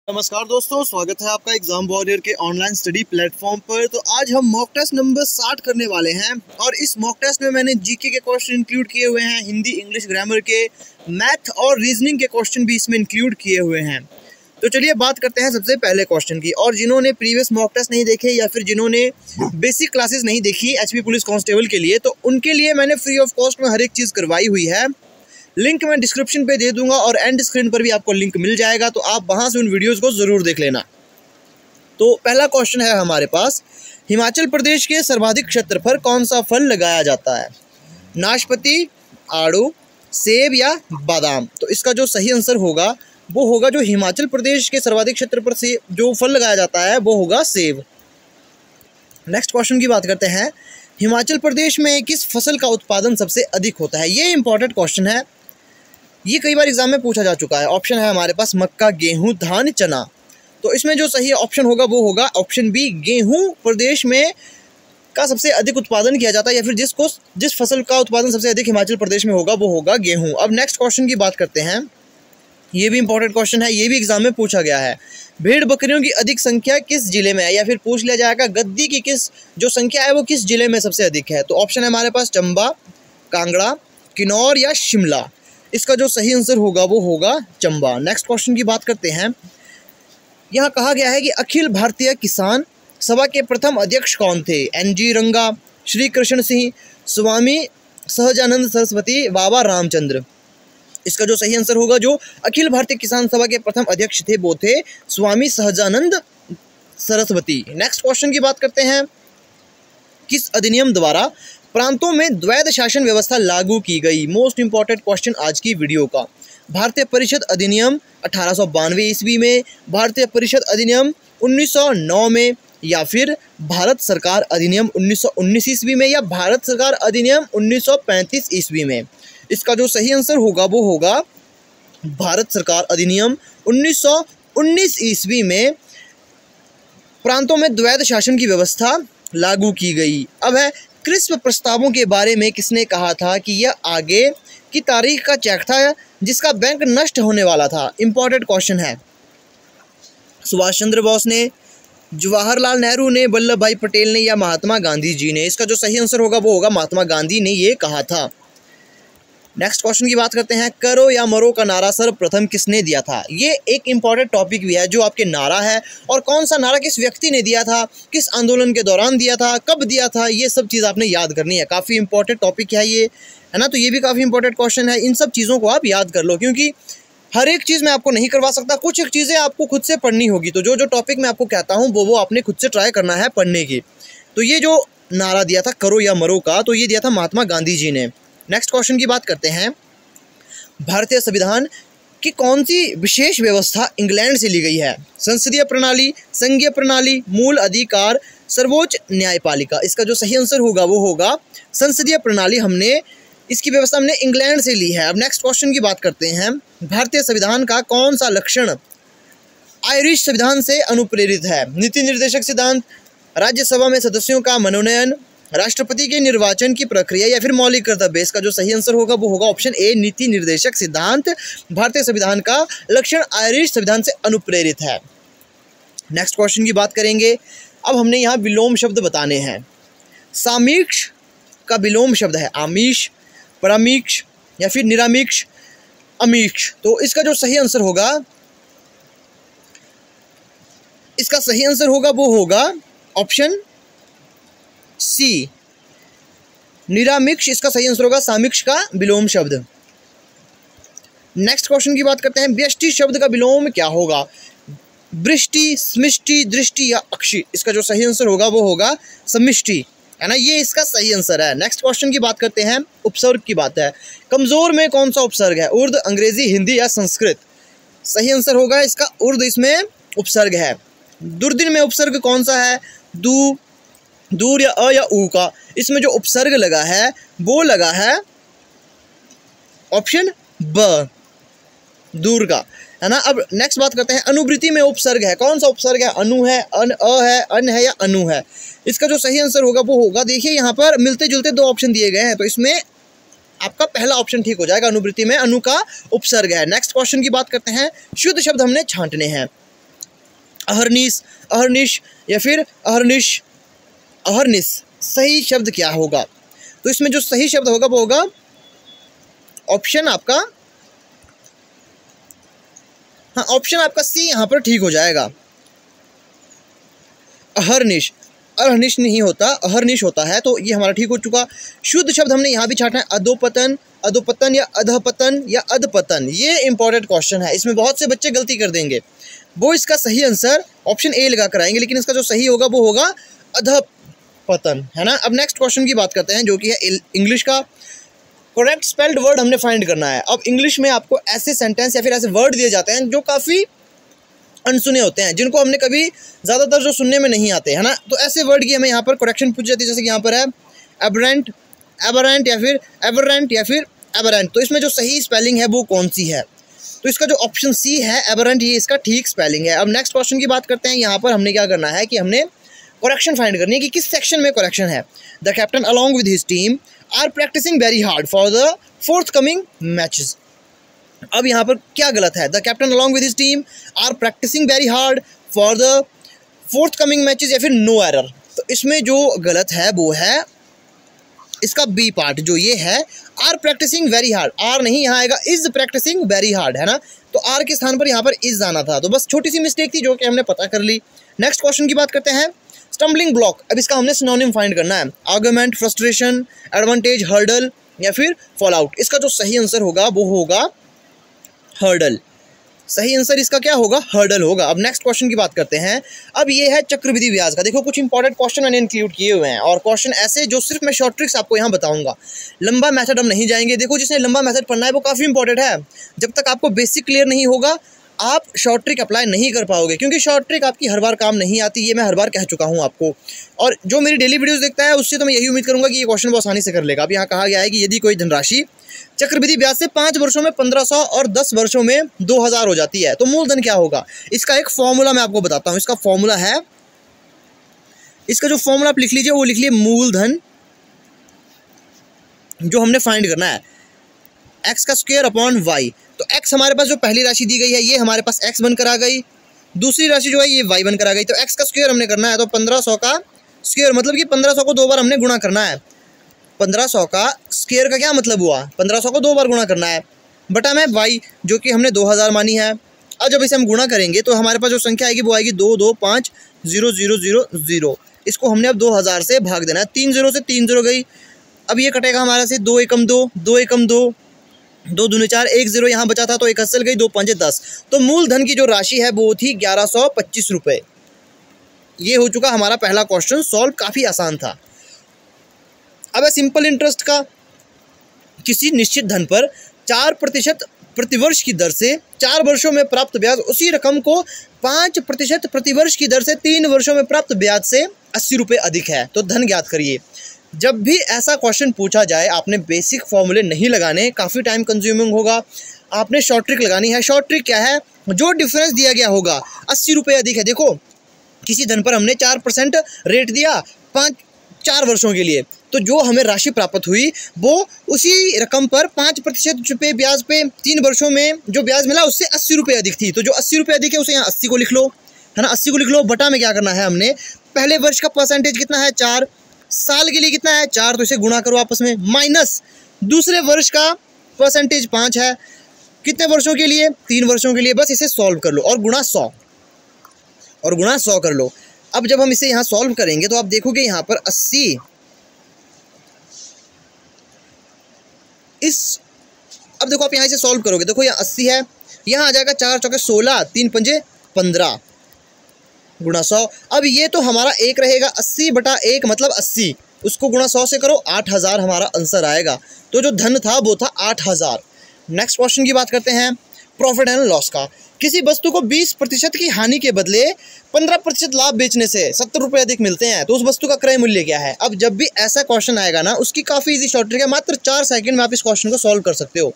नमस्कार दोस्तों, स्वागत है आपका एग्जाम वॉरियर के ऑनलाइन स्टडी प्लेटफॉर्म पर। तो आज हम मॉक टेस्ट नंबर 60 करने वाले हैं और इस मॉक टेस्ट में मैंने जीके के क्वेश्चन इंक्लूड किए हुए हैं, हिंदी इंग्लिश ग्रामर के, मैथ और रीजनिंग के क्वेश्चन भी इसमें इंक्लूड किए हुए हैं। तो चलिए बात करते हैं सबसे पहले क्वेश्चन की। और जिन्होंने प्रीवियस मॉक टेस्ट नहीं देखे या फिर जिन्होंने बेसिक क्लासेस नहीं देखी एचपी पुलिस कांस्टेबल के लिए, तो उनके लिए मैंने फ्री ऑफ कॉस्ट में हर एक चीज़ करवाई हुई है। लिंक मैं डिस्क्रिप्शन पे दे दूंगा और एंड स्क्रीन पर भी आपको लिंक मिल जाएगा, तो आप वहां से उन वीडियोस को ज़रूर देख लेना। तो पहला क्वेश्चन है हमारे पास, हिमाचल प्रदेश के सर्वाधिक क्षेत्र पर कौन सा फल लगाया जाता है? नाशपाती, आड़ू, सेब या बादाम? तो इसका जो सही आंसर होगा वो होगा जो हिमाचल प्रदेश के सर्वाधिक क्षेत्र पर से जो फल लगाया जाता है वो होगा सेब। नेक्स्ट क्वेश्चन की बात करते हैं, हिमाचल प्रदेश में किस फसल का उत्पादन सबसे अधिक होता है? ये इंपॉर्टेंट क्वेश्चन है, ये कई बार एग्जाम में पूछा जा चुका है। ऑप्शन है हमारे पास मक्का, गेहूं, धान, चना। तो इसमें जो सही ऑप्शन होगा वो होगा ऑप्शन बी, गेहूं प्रदेश में का सबसे अधिक उत्पादन किया जाता है, या फिर जिस फसल का उत्पादन सबसे अधिक हिमाचल प्रदेश में होगा वो होगा गेहूं। अब नेक्स्ट क्वेश्चन की बात करते हैं, ये भी इंपॉर्टेंट क्वेश्चन है, ये भी एग्जाम में पूछा गया है। भेड़ बकरियों की अधिक संख्या किस जिले में है? या फिर पूछ लिया जाएगा गद्दी की किस जो संख्या है वो किस जिले में सबसे अधिक है? तो ऑप्शन है हमारे पास चंबा, कांगड़ा, किन्नौर या शिमला। इसका जो सही आंसर होगा वो होगा चंबा। नेक्स्ट क्वेश्चन की बात करते हैं, यहाँ कहा गया है कि अखिल भारतीय किसान सभा के प्रथम अध्यक्ष कौन थे? एनजी रंगा, श्री कृष्ण सिंह, स्वामी सहजानंद सरस्वती, बाबा रामचंद्र। इसका जो सही आंसर होगा जो अखिल भारतीय किसान सभा के प्रथम अध्यक्ष थे वो थे स्वामी सहजानंद सरस्वती। नेक्स्ट क्वेश्चन की बात करते हैं, किस अधिनियम द्वारा प्रांतों में द्वैध शासन व्यवस्था लागू की गई? मोस्ट इंपॉर्टेंट क्वेश्चन आज की वीडियो का। भारतीय परिषद अधिनियम 1892 ईस्वी में, भारतीय परिषद अधिनियम 1909 में, या फिर भारत सरकार अधिनियम 1919 ईस्वी में, या भारत सरकार अधिनियम 1935 ईस्वी में? इसका जो सही आंसर होगा वो होगा भारत सरकार अधिनियम 1919 ईस्वी में प्रांतों में द्वैध शासन की व्यवस्था लागू की गई। अब है, क्रिस्प प्रस्तावों के बारे में किसने कहा था कि यह आगे की तारीख का चेक था जिसका बैंक नष्ट होने वाला था? इंपॉर्टेंट क्वेश्चन है। सुभाष चंद्र बोस ने, जवाहरलाल नेहरू ने, वल्लभ भाई पटेल ने, या महात्मा गांधी जी ने? इसका जो सही आंसर होगा वो होगा महात्मा गांधी ने ये कहा था। नेक्स्ट क्वेश्चन की बात करते हैं, करो या मरो का नारा सर्वप्रथम किसने दिया था? ये एक इंपॉर्टेंट टॉपिक भी है जो आपके नारा है, और कौन सा नारा किस व्यक्ति ने दिया था, किस आंदोलन के दौरान दिया था, कब दिया था, ये सब चीज़ आपने याद करनी है। काफ़ी इंपॉर्टेंट टॉपिक है ये, है ना। तो ये भी काफ़ी इंपॉर्टेंट क्वेश्चन है, इन सब चीज़ों को आप याद कर लो, क्योंकि हर एक चीज़ मैं आपको नहीं करवा सकता, कुछ एक चीज़ें आपको खुद से पढ़नी होगी। तो जो टॉपिक मैं आपको कहता हूँ वो आपने खुद से ट्राई करना है पढ़ने की। तो ये जो नारा दिया था करो या मरो का, तो ये दिया था महात्मा गांधी जी ने। नेक्स्ट क्वेश्चन की बात करते हैं, भारतीय संविधान की कौन सी विशेष व्यवस्था इंग्लैंड से ली गई है? संसदीय प्रणाली, संघीय प्रणाली, मूल अधिकार, सर्वोच्च न्यायपालिका? इसका जो सही आंसर होगा वो होगा संसदीय प्रणाली। इसकी व्यवस्था हमने इंग्लैंड से ली है। अब नेक्स्ट क्वेश्चन की बात करते हैं, भारतीय संविधान का कौन सा लक्षण आयरिश संविधान से अनुप्रेरित है? नीति निर्देशक सिद्धांत, राज्यसभा में सदस्यों का मनोनयन, राष्ट्रपति के निर्वाचन की प्रक्रिया, या फिर मौलिक कर्तव्य? इसका जो सही आंसर होगा वो होगा ऑप्शन ए, नीति निर्देशक सिद्धांत। भारतीय संविधान का लक्षण आयरिश संविधान से अनुप्रेरित है। नेक्स्ट क्वेश्चन की बात करेंगे, अब हमने यहाँ विलोम शब्द बताने हैं। सामीक्ष का विलोम शब्द है आमीष, परामीक्ष, या फिर निरामीक्ष, अमीक्ष। तो इसका जो सही आंसर होगा, इसका सही आंसर होगा वो होगा ऑप्शन सी, निरामीक्ष। इसका सही आंसर होगा सामीक्ष का विलोम शब्द। नेक्स्ट क्वेश्चन की बात करते हैं, व्यष्टि शब्द का विलोम क्या होगा? वृष्टि, समिष्टि, दृष्टि या अक्षि? इसका जो सही आंसर होगा वो होगा समिष्टि, है ना, ये इसका सही आंसर है। नेक्स्ट क्वेश्चन की बात करते हैं, उपसर्ग की बात है। कमजोर में कौन सा उपसर्ग है? उर्दू, अंग्रेजी, हिंदी या संस्कृत? सही आंसर होगा इसका उर्दू, इसमें उपसर्ग है। दुर्दिन में उपसर्ग कौन सा है? दू, दूर या अ या ऊ का? इसमें जो उपसर्ग लगा है वो लगा है ऑप्शन ब, दूर का, है ना। अब नेक्स्ट बात करते हैं, अनुवृत्ति में उपसर्ग है, कौन सा उपसर्ग है? अनु है, अन, अ है, अन है या अनु है? इसका जो सही आंसर होगा वो होगा, देखिए यहाँ पर मिलते जुलते दो ऑप्शन दिए गए हैं, तो इसमें आपका पहला ऑप्शन ठीक हो जाएगा, अनुवृत्ति में अनु का उपसर्ग है। नेक्स्ट क्वेश्चन की बात करते हैं, शुद्ध शब्द हमने छांटने हैं। अहरनीस, अहरनिश या फिर अहरनिश, अहरनिस, सही शब्द क्या होगा? तो इसमें जो सही शब्द होगा वो होगा ऑप्शन आपका, हाँ ऑप्शन आपका सी यहाँ पर ठीक हो जाएगा। अहरनिश, अहरनिश नहीं होता, अहरनिश होता है, तो ये हमारा ठीक हो चुका। शुद्ध शब्द हमने यहाँ भी छाटना है, अधोपतन, अधोपतन या अधपतन या अधपतन। ये इंपॉर्टेंट क्वेश्चन है, इसमें बहुत से बच्चे गलती कर देंगे। वो इसका सही आंसर ऑप्शन ए लगा कर आएंगे, लेकिन इसका जो सही होगा वो होगा अधपतन, है ना। अब नेक्स्ट क्वेश्चन की बात करते हैं जो कि है इंग्लिश का। करेक्ट स्पेल्ड वर्ड हमने फाइंड करना है। अब इंग्लिश में आपको ऐसे सेंटेंस या फिर ऐसे वर्ड दिए जाते हैं जो काफ़ी अनसुने होते हैं, जिनको हमने कभी ज़्यादातर जो सुनने में नहीं आते, है ना। तो ऐसे वर्ड की हमें यहाँ पर करेक्शन पूछी जाती है, जैसे कि यहाँ पर है एबरेंट, एबरेंट या फिर एबरेंट या फिर एबरेंट। तो इसमें जो सही स्पेलिंग है वो कौन सी है? तो इसका जो ऑप्शन सी है एबरेंट, ये इसका ठीक स्पेलिंग है। अब नेक्स्ट क्वेश्चन की बात करते हैं। यहाँ पर हमने क्या करना है कि हमने करेक्शन फाइंड करनी है कि किस सेक्शन में करेक्शन है। The captain along with his team are practicing very hard for the fourth coming matches. अब यहाँ पर क्या गलत है? The captain along with his team are practicing very hard for the fourth coming matches या फिर no error. तो इसमें जो गलत है वो है इसका बी पार्ट, जो ये है are practicing very hard. Are नहीं, यहाँ आएगा इज प्रैक्टिसिंग वेरी हार्ड, है ना। तो आर के स्थान पर यहाँ पर इज आना था, तो बस छोटी सी मिस्टेक थी जो कि हमने पता कर ली। नेक्स्ट क्वेश्चन की बात करते हैं। स्टम्बलिंग ब्लॉक, अब इसका हमने सिनोनिम फाइंड करना है। आर्गुमेंट, फ्रस्ट्रेशन, एडवांटेज, हर्डल या फिर फॉल आउट। इसका जो सही आंसर होगा वो होगा हर्डल। सही आंसर इसका क्या होगा? हर्डल होगा। अब नेक्स्ट क्वेश्चन की बात करते हैं। अब ये है चक्रवृद्धि ब्याज का। देखो कुछ इंपॉर्टेंट क्वेश्चन मैंने इंक्लूड किए हुए हैं, और क्वेश्चन ऐसे जो सिर्फ मैं शॉर्ट ट्रिक्स आपको यहाँ बताऊंगा। लंबा मेथड हम नहीं जाएंगे। देखो जिसने लंबा मेथड पढ़ना है वो काफ़ी इंपॉर्टेंट है। जब तक आपको बेसिक क्लियर नहीं होगा आप शॉर्ट ट्रिक अप्लाई नहीं कर पाओगे, क्योंकि शॉर्ट ट्रिक आपकी हर बार काम नहीं आती, ये मैं हर बार कह चुका हूँ आपको। और जो मेरी डेली वीडियोस देखता है उससे तो मैं यही उम्मीद करूँगा कि ये क्वेश्चन बहुत आसानी से कर लेगा। अब यहाँ कहा गया है कि यदि कोई धनराशि चक्रवृद्धि ब्याज से 5 वर्षों में 1500 और 10 वर्षों में 2000 हो जाती है, तो मूलधन क्या होगा? इसका एक फॉर्मूला मैं आपको बताता हूँ। इसका फॉर्मूला है, इसका जो फॉर्मूला आप लिख लीजिए वो लिख लीजिए मूलधन, जो हमने फाइंड करना है एक्स का स्क्वायर अपॉन वाई। तो एक्स हमारे पास जो पहली राशि दी गई है ये हमारे पास एक्स बनकर आ गई, दूसरी राशि जो है ये वाई बनकर आ गई। तो एक्स का स्क्वायर हमने करना है, तो 1500 का स्क्वायर मतलब कि 1500 को 2 बार हमने गुणा करना है। 1500 का स्क्वायर का क्या मतलब हुआ? 1500 को 2 बार गुणा करना है बटा में वाई, जो कि हमने 2000 मानी है। अब जब इसे हम गुणा करेंगे तो हमारे पास जो संख्या आएगी वो आएगी 2250000। इसको हमने अब 2000 से भाग देना है। 3 0 से 3 0 गई। अब ये कटेगा हमारा से 2 एकम 2, 2 एकम 2, 2 दूनी 4, 1 0 यहाँ बचा था तो 1 हसल गई, 2 5 10। तो मूलधन की जो राशि है वो थी 1125 रुपये। ये हो चुका हमारा पहला क्वेश्चन सॉल्व, काफ़ी आसान था। अब है सिंपल इंटरेस्ट का। किसी निश्चित धन पर 4% प्रतिवर्ष की दर से 4 वर्षों में प्राप्त ब्याज उसी रकम को 5% प्रतिवर्ष की दर से 3 वर्षों में प्राप्त ब्याज से 80 रुपये अधिक है, तो धन ज्ञात करिए। जब भी ऐसा क्वेश्चन पूछा जाए आपने बेसिक फॉर्मूले नहीं लगाने, काफ़ी टाइम कंज्यूमिंग होगा। आपने शॉर्ट ट्रिक लगानी है। शॉर्ट ट्रिक क्या है? जो डिफरेंस दिया गया होगा 80 रुपये अधिक है। देखो किसी धन पर हमने 4% रेट दिया 4 वर्षों के लिए, तो जो हमें राशि प्राप्त हुई वो उसी रकम पर 5% रुपये ब्याज पे 3 वर्षों में जो ब्याज मिला उससे 80 रुपये अधिक थी। तो जो 80 रुपये अधिक है उसे यहाँ 80 को लिख लो, है ना। 80 को लिख लो, बटा में क्या करना है हमने, पहले वर्ष का परसेंटेज कितना है 4, साल के लिए कितना है 4, तो इसे गुणा करो आपस में, माइनस दूसरे वर्ष का परसेंटेज 5 है, कितने वर्षों के लिए 3 वर्षों के लिए। बस इसे सॉल्व कर लो और गुणा 100 कर लो। अब जब हम इसे यहाँ सॉल्व करेंगे तो आप देखोगे यहाँ पर 80 अब देखो आप यहाँ इसे सॉल्व करोगे, देखो यहाँ 80 है, यहाँ आ जाएगा 4 चौके 16, 3 पंजे 15 गुणा 100। अब ये तो हमारा एक रहेगा 80 बटा 1 मतलब 80, उसको गुणा 100 से करो 8000 हमारा आंसर आएगा। तो जो धन था वो था 8000। नेक्स्ट क्वेश्चन की बात करते हैं प्रॉफिट एंड लॉस का। किसी वस्तु को 20% की हानि के बदले 15% लाभ बेचने से 70 रुपये अधिक मिलते हैं, तो उस वस्तु का क्रय मूल्य क्या है? अब जब भी ऐसा क्वेश्चन आएगा ना, उसकी काफ़ी इजी शॉर्ट ट्रिक है, मात्र 4 सेकंड में आप इस क्वेश्चन को सॉल्व कर सकते हो।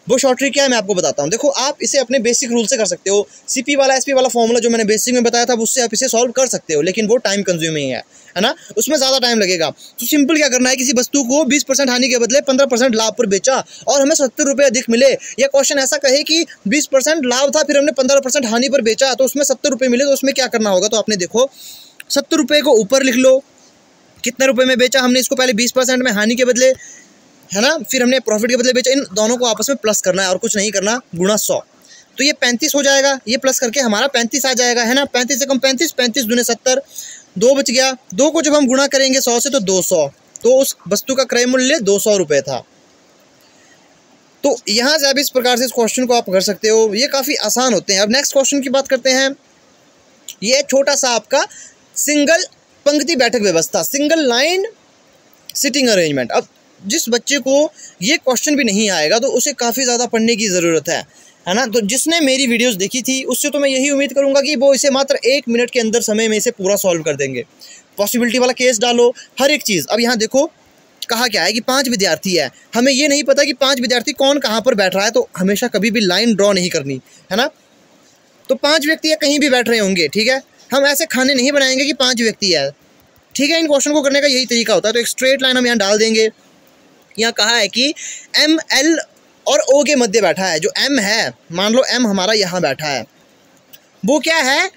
वो शॉर्ट ट्रिक क्या है मैं आपको बताता हूँ। देखो आप इसे अपने बेसिक रूल से कर सकते हो। CP वाला SP वाला फॉर्मूला जो मैंने बेसिक में बताया था उससे आप इसे सॉल्व कर सकते हो, लेकिन वो टाइम कंज्यूमिंग है ना, उसमें ज़्यादा टाइम लगेगा। तो सिंपल क्या करना है, किसी वस्तु को 20% हानि के बदले 15% लाभ पर बेचा और हमें 70 रुपये अधिक मिले। या क्वेश्चन ऐसा कहे कि 20% लाभ था फिर हमने 15% हानि पर बेचा तो उसमें 70 रुपये मिले, तो उसमें क्या करना होगा। तो आपने देखो 70 रुपये को ऊपर लिख लो, कितने रुपए में बेचा हमने इसको, पहले 20% में हानि के बदले, है ना, फिर हमने प्रॉफिट के बदले बेचा। इन दोनों को आपस में प्लस करना है और कुछ नहीं करना, गुणा 100। तो ये 35 हो जाएगा, ये प्लस करके हमारा 35 आ जाएगा, है ना। 35 से कम 35, 35 दूने 70, 2 बच गया। 2 को जब हम गुणा करेंगे 100 से तो 200, तो उस वस्तु का क्रय मूल्य 200 रुपये था। तो यहाँ से आप इस प्रकार से इस क्वेश्चन को आप कर सकते हो, ये काफ़ी आसान होते हैं। अब नेक्स्ट क्वेश्चन की बात करते हैं। ये छोटा सा आपका सिंगल पंक्ति बैठक व्यवस्था, सिंगल लाइन सिटिंग अरेंजमेंट। अब जिस बच्चे को ये क्वेश्चन भी नहीं आएगा तो उसे काफ़ी ज़्यादा पढ़ने की ज़रूरत है ना। तो जिसने मेरी वीडियोस देखी थी उससे तो मैं यही उम्मीद करूँगा कि वो इसे मात्र 1 मिनट के अंदर समय में इसे पूरा सॉल्व कर देंगे। पॉसिबिलिटी वाला केस डालो, हर एक चीज़। अब यहाँ देखो कहा क्या है कि 5 विद्यार्थी है, हमें ये नहीं पता कि 5 विद्यार्थी कौन कहाँ पर बैठ रहा है, तो हमेशा कभी भी लाइन ड्रॉ नहीं करनी, है ना। तो 5 व्यक्ति कहीं भी बैठ रहे होंगे, ठीक है, हम ऐसे खाने नहीं बनाएंगे कि 5 व्यक्ति है, ठीक है। इन क्वेश्चन को करने का यही तरीका होता है। तो एक स्ट्रेट लाइन हम यहाँ डाल देंगे। यहाँ कहा है कि M, L और O के मध्य बैठा है। जो M है, मान लो M हमारा यहाँ बैठा है, वो क्या है,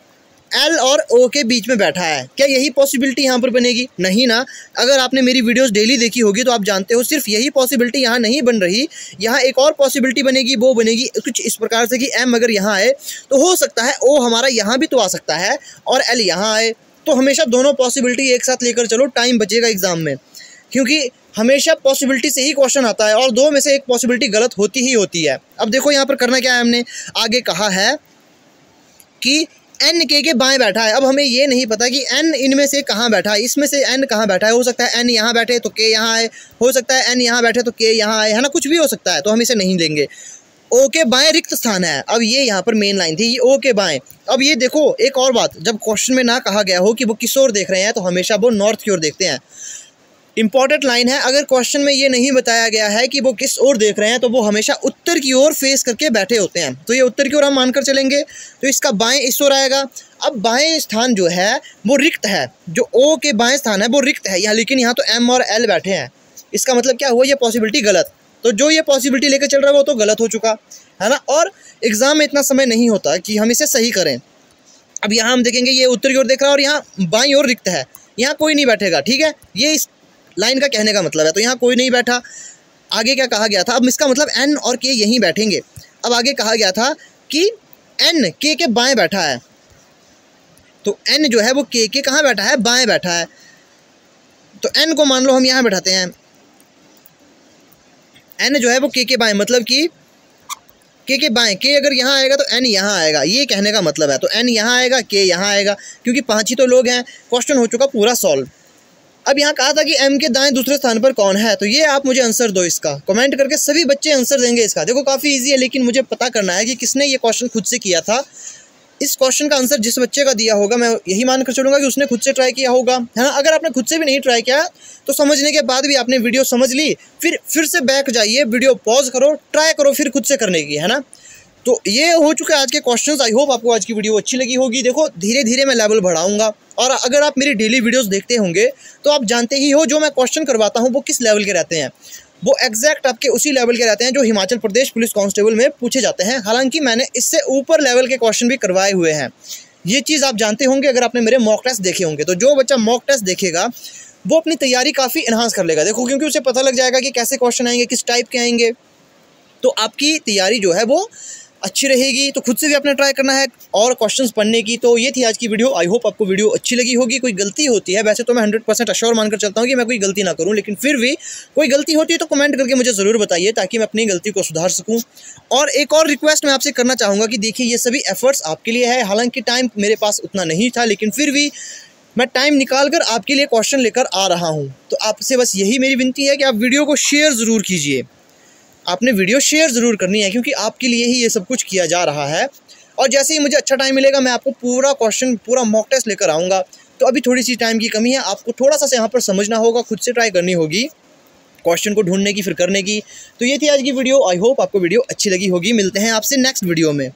L और O के बीच में बैठा है। क्या यही पॉसिबिलिटी यहाँ पर बनेगी? नहीं ना। अगर आपने मेरी वीडियोस डेली देखी होगी तो आप जानते हो सिर्फ यही पॉसिबिलिटी यहाँ नहीं बन रही, यहाँ एक और पॉसिबिलिटी बनेगी। वो बनेगी कुछ इस प्रकार से कि M अगर यहाँ आए तो हो सकता है O हमारा यहाँ भी तो आ सकता है और L यहाँ आए। तो हमेशा दोनों पॉसिबिलिटी एक साथ लेकर चलो, टाइम बचेगा एग्जाम में, क्योंकि हमेशा पॉसिबिलिटी से ही क्वेश्चन आता है और 2 में से एक पॉसिबिलिटी गलत होती ही होती है। अब देखो यहाँ पर करना क्या है, हमने आगे कहा है कि N के बाएं बैठा है। अब हमें ये नहीं पता कि N इनमें से कहाँ बैठा है, इसमें से N कहाँ बैठा है। हो सकता है N यहाँ बैठे तो K यहाँ आए, हो सकता है N यहाँ बैठे तो K यहाँ आए, है ना, कुछ भी हो सकता है। तो हम इसे नहीं लेंगे। O के बाएं रिक्त स्थान है। अब ये यहाँ पर मेन लाइन थी, ये O के बाएं। अब ये देखो एक और बात, जब क्वेश्चन में ना कहा गया हो कि वो किस ओर देख रहे हैं तो हमेशा वो नॉर्थ की ओर देखते हैं। इंपॉर्टेंट लाइन है। अगर क्वेश्चन में ये नहीं बताया गया है कि वो किस ओर देख रहे हैं तो वो हमेशा उत्तर की ओर फेस करके बैठे होते हैं। तो ये उत्तर की ओर हम मानकर चलेंगे, तो इसका बाएं इस ओर आएगा। अब बाएं स्थान जो है वो रिक्त है, जो O के बाएं स्थान है वो रिक्त है यहाँ, लेकिन यहाँ तो M और L बैठे हैं। इसका मतलब क्या हुआ, ये पॉसिबिलिटी गलत। तो जो ये पॉसिबिलिटी लेकर चल रहा है वो तो गलत हो चुका, है ना। और एग्जाम में इतना समय नहीं होता कि हम इसे सही करें। अब यहाँ हम देखेंगे ये उत्तर की ओर देख रहा है और यहाँ बाईं ओर रिक्त है, यहाँ कोई नहीं बैठेगा, ठीक है। ये इस लाइन का कहने का मतलब है। तो यहाँ कोई नहीं बैठा। आगे क्या कहा गया था, अब इसका मतलब N और K यहीं बैठेंगे। अब आगे कहा गया था कि N K के बाएं बैठा है, तो N जो है वो K के कहाँ बैठा है, बाएं बैठा है। तो N को मान लो हम यहाँ बैठाते हैं, N जो है वो K के बाएं, मतलब कि K के बाएं, K अगर यहाँ आएगा तो N यहाँ आएगा, ये कहने का मतलब है। तो N यहाँ आएगा, K यहाँ आएगा, क्योंकि 5 ही तो लोग हैं। क्वेश्चन हो चुका पूरा सॉल्व। अब यहाँ कहा था कि M के दाएं दूसरे स्थान पर कौन है, तो ये आप मुझे आंसर दो इसका, कमेंट करके सभी बच्चे आंसर देंगे इसका। देखो काफ़ी इजी है, लेकिन मुझे पता करना है कि किसने ये क्वेश्चन खुद से किया था। इस क्वेश्चन का आंसर जिस बच्चे का दिया होगा मैं यही मान कर चलूँगा कि उसने खुद से ट्राई किया होगा, है ना। अगर आपने खुद से भी नहीं ट्राई किया तो समझने के बाद भी आपने वीडियो समझ ली, फिर से बैक जाइए, वीडियो पॉज करो, ट्राई करो फिर खुद से करने की, है ना। तो ये हो चुके आज के क्वेश्चंस। आई होप आपको आज की वीडियो अच्छी लगी होगी। देखो धीरे धीरे मैं लेवल बढ़ाऊंगा, और अगर आप मेरी डेली वीडियोस देखते होंगे तो आप जानते ही हो जो मैं क्वेश्चन करवाता हूँ वो किस लेवल के रहते हैं। वो एग्जैक्ट आपके उसी लेवल के रहते हैं जो हिमाचल प्रदेश पुलिस कांस्टेबल में पूछे जाते हैं। हालांकि मैंने इससे ऊपर लेवल के क्वेश्चन भी करवाए हुए हैं, ये चीज़ आप जानते होंगे अगर आपने मेरे मॉक टेस्ट देखे होंगे। तो जो बच्चा मॉक टेस्ट देखेगा वो अपनी तैयारी काफ़ी इन्हांस कर लेगा, देखो, क्योंकि उसे पता लग जाएगा कि कैसे क्वेश्चन आएंगे, किस टाइप के आएंगे। तो आपकी तैयारी जो है वो अच्छी रहेगी। तो खुद से भी आपने ट्राई करना है और क्वेश्चंस पढ़ने की। तो ये थी आज की वीडियो। आई होप आपको वीडियो अच्छी लगी होगी। कोई गलती होती है, वैसे तो मैं 100% अश्योर मानकर चलता हूँ कि मैं कोई गलती ना करूँ, लेकिन फिर भी कोई गलती होती है तो कमेंट करके मुझे ज़रूर बताइए ताकि मैं अपनी गलती को सुधार सकूँ। और एक और रिक्वेस्ट मैं आपसे करना चाहूँगा कि देखिए ये सभी एफर्ट्स आपके लिए है। हालाँकि टाइम मेरे पास उतना नहीं था, लेकिन फिर भी मैं टाइम निकाल कर आपके लिए क्वेश्चन लेकर आ रहा हूँ। तो आपसे बस यही मेरी विनती है कि आप वीडियो को शेयर ज़रूर कीजिए। आपने वीडियो शेयर ज़रूर करनी है, क्योंकि आपके लिए ही ये सब कुछ किया जा रहा है। और जैसे ही मुझे अच्छा टाइम मिलेगा मैं आपको पूरा क्वेश्चन, पूरा मॉक टेस्ट लेकर आऊँगा। तो अभी थोड़ी सी टाइम की कमी है, आपको थोड़ा सा यहाँ पर समझना होगा, खुद से ट्राई करनी होगी। क्वेश्चन को ढूंढने की, फिर करने की। तो ये थी आज की वीडियो। आई होप आपको वीडियो अच्छी लगी होगी। मिलते हैं आपसे नेक्स्ट वीडियो में।